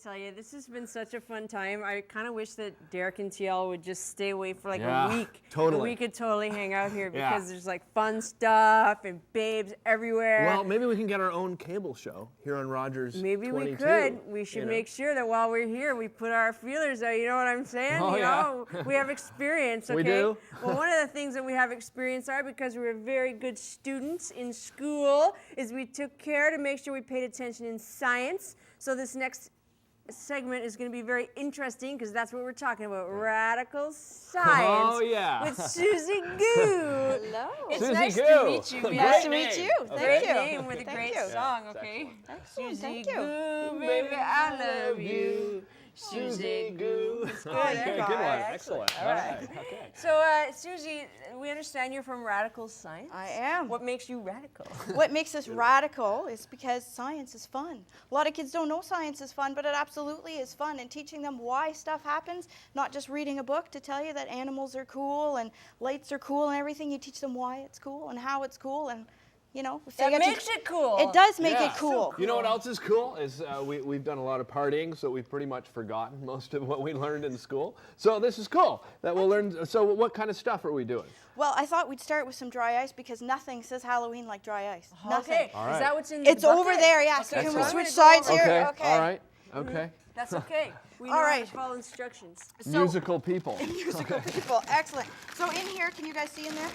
tell you, this has been such a fun time. I kind of wish that Derek and TL would just stay away for like a week. Totally. We could totally hang out here because there's like fun stuff and babes everywhere. Well, maybe we can get our own cable show here on Rogers. Maybe 22, we could. We should make sure that while we're here, we put our feelers out. You know what I'm saying? Oh, you know, we have experience, okay? We do. Well, one of the things that we have experience are because we were very good students in school is we took care to make sure we paid attention in science. So this next segment is going to be very interesting because that's what we're talking about, radical science. Oh, yeah. With Suzy Goo. Hello. It's Suzy nice Goo. to meet you. Nice to meet you. Thank Great you. name with a Thank great you. song, okay? Excellent. Suzy Thank you. Goo, baby, I love you. Suzy Goo. It's good. Okay, good one. Excellent. All right. Okay. So, Suzy, we understand you're from radical science. I am. What makes you radical? What makes us radical is because science is fun. A lot of kids don't know science is fun, but it absolutely is fun. And teaching them why stuff happens, not just reading a book to tell you that animals are cool and lights are cool and everything. You teach them why it's cool and how it's cool, and you know, if That makes it cool. It does make it cool. You know what else is cool is we've done a lot of partying, so we've pretty much forgotten most of what we learned in school. So this is cool that we'll learn. So what kind of stuff are we doing? Well, I thought we'd start with some dry ice because nothing says Halloween like dry ice. Nothing. Okay. All right. Is that what's in the It's bucket? over there, yeah. So Okay, can we so switch I'm gonna go sides over here? there. Okay. All right. Okay. That's okay. We know All how right. to follow instructions. So, Musical people. musical people, excellent. So in here, can you guys see in there?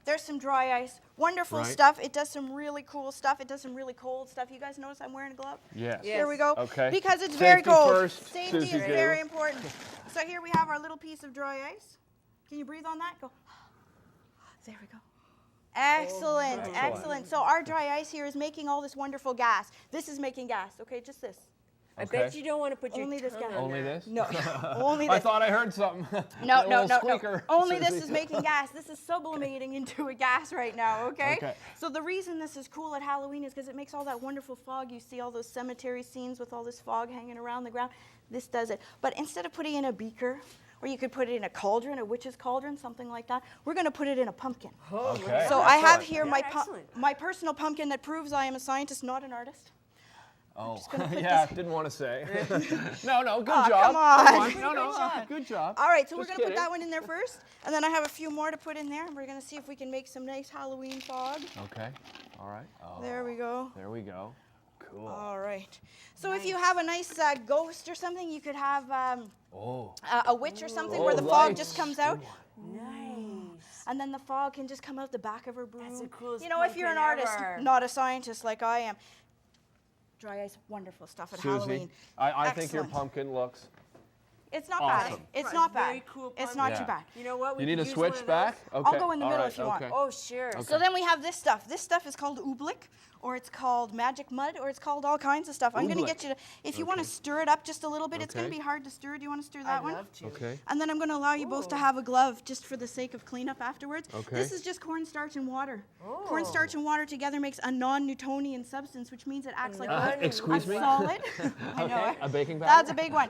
There's some dry ice. Wonderful stuff. It does some really cool stuff. It does some really cold stuff. You guys notice I'm wearing a glove? Yes. Yes. Here we go. Okay. Because it's Safety very cold. first, Safety Suzy is Goo. very important. So here we have our little piece of dry ice. Can you breathe on that? Go. There we go. Excellent, excellent. So our dry ice here is making all this wonderful gas. This is making gas, okay, just this. I bet you don't want to put your Only this tongue guy. on Only that. this? No, only I this. thought I heard something. No, A no, little no, no. squeaker. Only this Suzy. is making gas. This is sublimating into a gas right now, okay? Okay. So the reason this is cool at Halloween is because it makes all that wonderful fog. You see all those cemetery scenes with all this fog hanging around the ground. This does it. But instead of putting it in a beaker, or you could put it in a cauldron, a witch's cauldron, something like that, we're going to put it in a pumpkin. Okay. So I have here excellent. my personal pumpkin that proves I am a scientist, not an artist. Oh, gonna put yeah, this- didn't want to say. No, good Aw, job. come on. Come No, good job. All right, so we're Just going to put kidding. that one in there first, and then I have a few more to put in there, and we're going to see if we can make some nice Halloween fog. Okay, all right. Oh, There we go. there we go. Cool. All right. So if you have a nice ghost or something, you could have a witch or something where the fog just comes out. Nice. And then the fog can just come out the back of her broom. That's the coolest You know, if you're an pumpkin artist, ever. not a scientist like I am. Dry ice, wonderful stuff at Suzy, Halloween. I think your Excellent. pumpkin looks. It's not Awesome. bad. It's Right, not bad. very cool It's pumpkin. not Yeah. too bad. You know what? We You need could a use one switch of back? those. Okay. I'll go in the all middle right, if you want. okay. Oh, sure. Okay. So then we have this stuff. This stuff is called oobleck, or it's called magic mud, or it's called all kinds of stuff. I'm going to get you to, if you want to stir it up just a little bit, it's going to Okay. be hard to stir. Do you want to stir that I'd one? love to. Okay. And then I'm going to allow you both to have a glove just for the sake of cleanup afterwards. Okay. This is just cornstarch and water. Cornstarch and water together makes a non-Newtonian substance, which means it acts like both excuse a me? solid. I know Okay, it. a baking powder? That's a big one.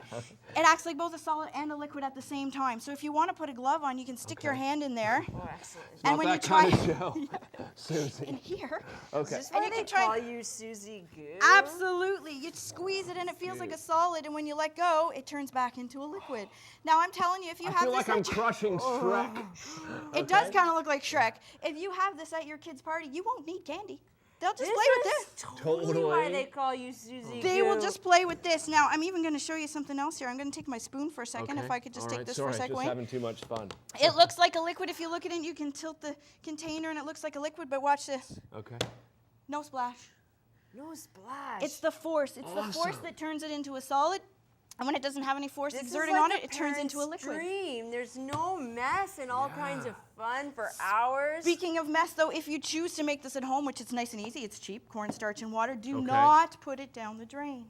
It acts like both a solid and a liquid at the same time. So if you want to put a glove on, you can stick your hand in there. Oh, excellent. And Not when that you try kind of show. Suzy. in here, Okay. Is this why you they can try- call you Suzy Goo? absolutely, you squeeze it and it feels like a solid, and when you let go, it turns back into a liquid. Now I'm telling you, if you I have feel this like I'm at your- crushing Shrek. it does kind of look like Shrek. If you have this at your kid's party, you won't need candy. They'll just This play with is this. totally why Totally. they call you Suzy They Goo. will just play with this. Now, I'm even going to show you something else here. I'm going to take my spoon for a second, Okay. if I could just All take right, this sorry, for a second. just Wayne. having too much fun. It looks like a liquid. If you look at it, you can tilt the container and it looks like a liquid, but watch this. Okay. No splash. No splash. It's the force. It's the force Awesome. that turns it into a solid. And when it doesn't have any force This is exerting like on a it, it turns into a parent's liquid. dream. There's no mess and all kinds of fun for hours. Speaking of mess, though, if you choose to make this at home, which it's nice and easy, it's cheap, cornstarch and water, do Okay. not put it down the drain.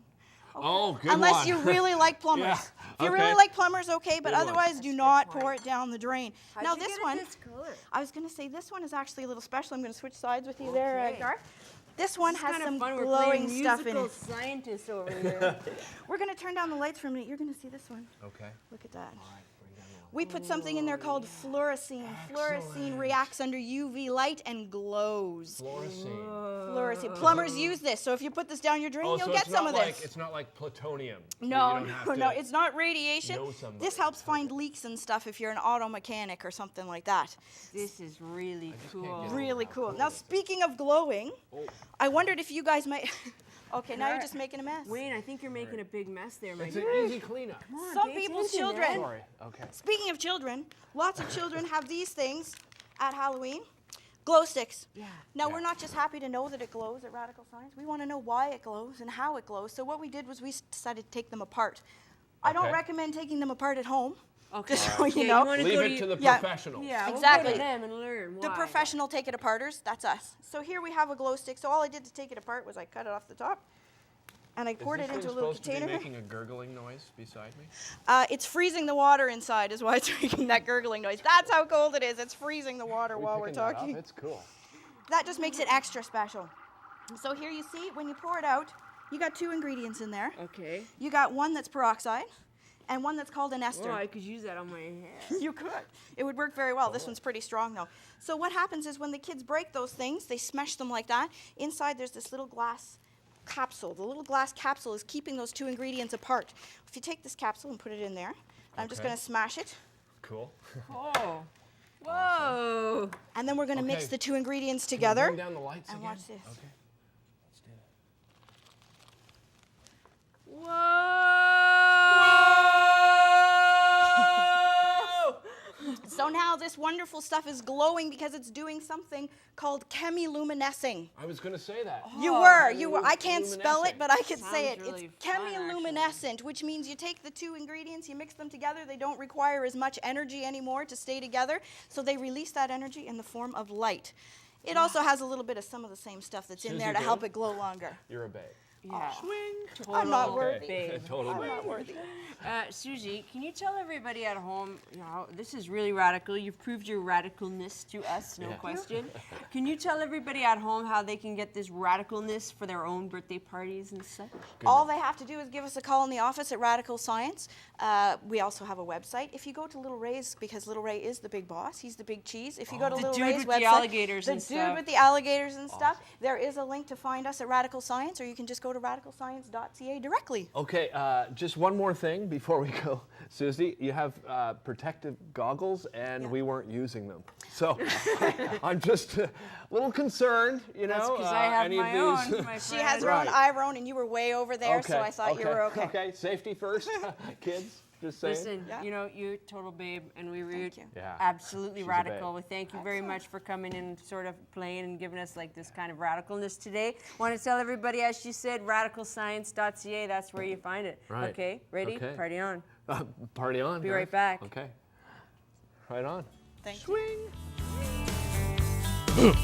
Okay? Oh, good Unless one. you really like plumbers. Yeah, If you really okay. like plumbers, okay, but Good one. otherwise do not pour it down the drain. How'd now you this get it one, this color? I was going to say this one is actually a little special. I'm going to switch sides with you there, Okay. Garth. This one It's has kind some of fun. We're glowing playing stuff in musical it. scientists over here. We're going to turn down the lights for a minute. You're going to see this one. Okay. Look at that. All right, bring down the We put something in there called fluorescein. Fluorescein reacts under UV light and glows. Fluorescein. Fluorescein. Plumbers use this, so if you put this down your drain, Oh, you'll so get it's some not of like, this. it's not like plutonium. No, no, it's not radiation. know somebody. This helps find leaks and stuff if you're an auto mechanic or something like that. This is really cool. Really cool. Now, speaking of glowing, I wondered if you guys might... Okay, now you're just making a mess. Wayne, I think you're making a big mess there, my It's dude. an easy cleanup. Some people's children... Sorry. Okay. Speaking of children, lots of children have these things at Halloween. Glow sticks. Yeah. Now, we're not just happy to know that it glows at Radical Science. We want to know why it glows and how it glows. So what we did was we decided to take them apart. I don't Okay. recommend taking them apart at home. Okay. Just so you Yeah, know. wanna Leave go it to the Yeah. professionals. Yeah, Exactly. We'll go to them and learn why. The professional take it aparters, that's us. So here we have a glow stick. So all I did to take it apart was I cut it off the top and I poured it into a little container. Supposed to be making a gurgling noise beside me? It's freezing the water inside is why it's making that gurgling noise. That's how cold it is. It's freezing the water Are we while we're picking that up? talking. It's cool. That just makes it extra special. So here you see, when you pour it out, you got two ingredients in there. Okay. You got one that's peroxide and one that's called an ester. Oh, I could use that on my hair. You could. It would work very well. This one's pretty strong though. So what happens is when the kids break those things, they smash them like that. Inside there's this little glass capsule. The little glass capsule is keeping those two ingredients apart. If you take this capsule and put it in there, I'm just Okay. going to smash it. Cool. Oh. Whoa. And then we're going to mix Okay. the two ingredients Can you together. bring down the lights And again? watch this. Okay. Let's do that. Whoa. So now this wonderful stuff is glowing because it's doing something called chemiluminescing. I was going to say that. You were. I can't spell it, luminescing. but I could say it. Sounds really It's fun, actually. chemiluminescent, which means you take the two ingredients, you mix them together. They don't require as much energy anymore to stay together, so they release that energy in the form of light. It also has a little bit of some of the same stuff that's in Suzy there to Goo? help it glow longer. You're a babe. Yeah. I'm not Total worthy. babe. Total I'm babe. not worthy. Suzy, can you tell everybody at home, you know, this is really radical. You've proved your radicalness to us, no Yeah. question. Can you tell everybody at home how they can get this radicalness for their own birthday parties and such? All they have to do is give us a call in the office at Radical Science. We also have a website. If you go to Little Ray's, because Little Ray is the big boss, he's the big cheese. If you go to The Little dude Ray's with website, the alligators the and dude stuff. with the alligators and stuff, there is a link to find us at Radical Science, or you can just go to radicalscience.ca directly. Okay, just one more thing before we go. Suzy, you have protective goggles, and Yeah. we weren't using them. So I'm just a little concerned, you know. That's because I have any of my these- own, my She friend. has her own Right. iPhone, and you were way over there, so I thought you were okay. Okay, safety first, kids. Just saying. Listen, Yeah. you know, you're a total babe, and we were Thank you. Yeah, absolutely she's a radical. babe. We thank you very much for coming and sort of playing and giving us like this kind of radicalness today. Want to tell everybody, as she said, radicalscience.ca, that's where you find it. Right. Okay, ready? Okay. Party on. Party on. Be guys. right back. Okay. Right on. Thank you. Swing.